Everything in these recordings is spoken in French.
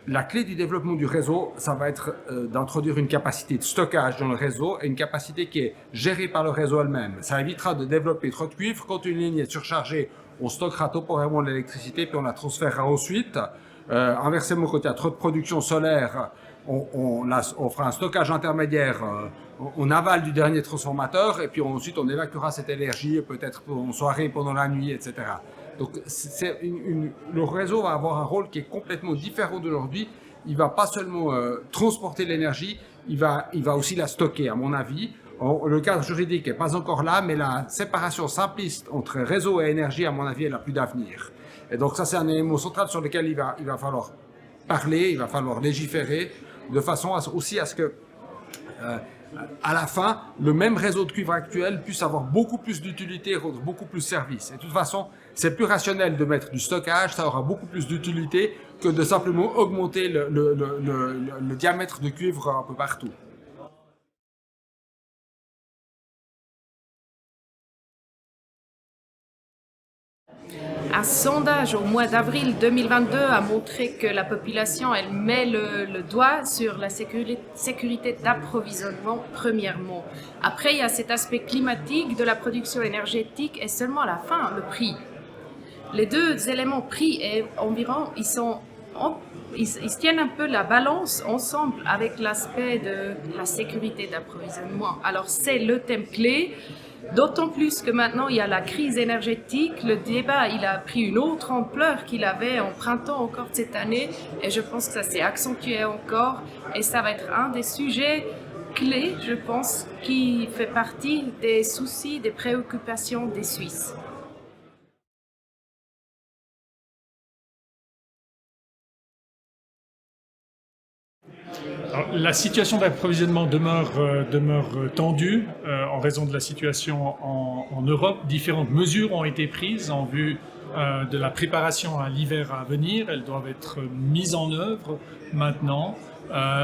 la clé du développement du réseau, ça va être d'introduire une capacité de stockage dans le réseau et une capacité qui est gérée par le réseau elle-même. Ça évitera de développer trop de cuivre. Quand une ligne est surchargée, on stockera temporairement de l'électricité puis on la transférera ensuite. Inversement, quand il y a trop de production solaire, on fera un stockage intermédiaire, on avale du dernier transformateur et puis ensuite on évacuera cette énergie peut-être en soirée, pendant la nuit, etc. Donc le réseau va avoir un rôle qui est complètement différent d'aujourd'hui. Il ne va pas seulement transporter l'énergie, il va aussi la stocker, à mon avis. Le cadre juridique n'est pas encore là, mais la séparation simpliste entre réseau et énergie, à mon avis, elle n'a plus d'avenir. Et donc ça, c'est un élément central sur lequel il va falloir parler, il va falloir légiférer, de façon aussi à ce que, à la fin, le même réseau de cuivre actuel puisse avoir beaucoup plus d'utilité et rendre beaucoup plus service. Et de toute façon, c'est plus rationnel de mettre du stockage, ça aura beaucoup plus d'utilité que de simplement augmenter le diamètre de cuivre un peu partout. Un sondage au mois d'avril 2022 a montré que la population, elle met le doigt sur la sécurité d'approvisionnement premièrement. Après, il y a cet aspect climatique de la production énergétique et seulement à la fin, le prix. Les deux éléments prix et environ, ils se tiennent un peu la balance ensemble avec l'aspect de la sécurité d'approvisionnement. Alors c'est le thème clé. D'autant plus que maintenant, il y a la crise énergétique. Le débat, il a pris une autre ampleur qu'il avait en printemps encore de cette année. Et je pense que ça s'est accentué encore. Et ça va être un des sujets clés, je pense, qui fait partie des soucis, des préoccupations des Suisses. Alors, la situation d'approvisionnement demeure tendue en raison de la situation en Europe. Différentes mesures ont été prises en vue de la préparation à l'hiver à venir. Elles doivent être mises en œuvre maintenant.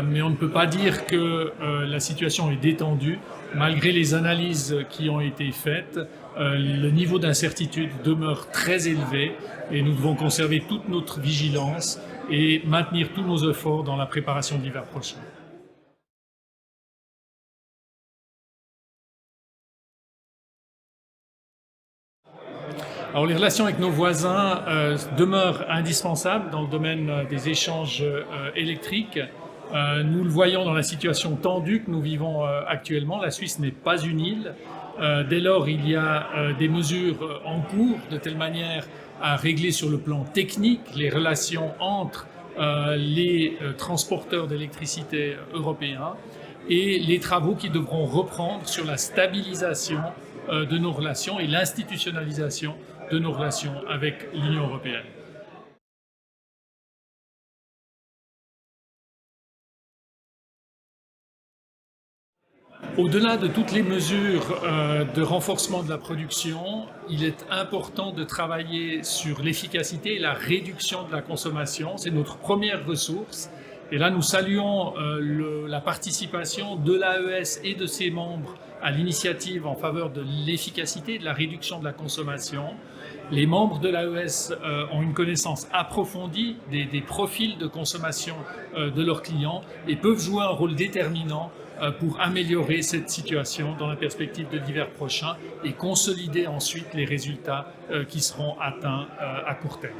Mais on ne peut pas dire que la situation est détendue. Malgré les analyses qui ont été faites, le niveau d'incertitude demeure très élevé et nous devons conserver toute notre vigilance et maintenir tous nos efforts dans la préparation de l'hiver prochain. Alors les relations avec nos voisins demeurent indispensables dans le domaine des échanges électriques. Nous le voyons dans la situation tendue que nous vivons actuellement. La Suisse n'est pas une île. Dès lors, il y a des mesures en cours de telle manière à régler sur le plan technique les relations entre les transporteurs d'électricité européens et les travaux qui devront reprendre sur la stabilisation de nos relations et l'institutionnalisation de nos relations avec l'Union européenne. Au-delà de toutes les mesures de renforcement de la production, il est important de travailler sur l'efficacité et la réduction de la consommation. C'est notre première ressource. Et là, nous saluons la participation de l'AES et de ses membres à l'initiative en faveur de l'efficacité et de la réduction de la consommation. Les membres de l'AES ont une connaissance approfondie des profils de consommation de leurs clients et peuvent jouer un rôle déterminant pour améliorer cette situation dans la perspective de l'hiver prochain et consolider ensuite les résultats qui seront atteints à court terme.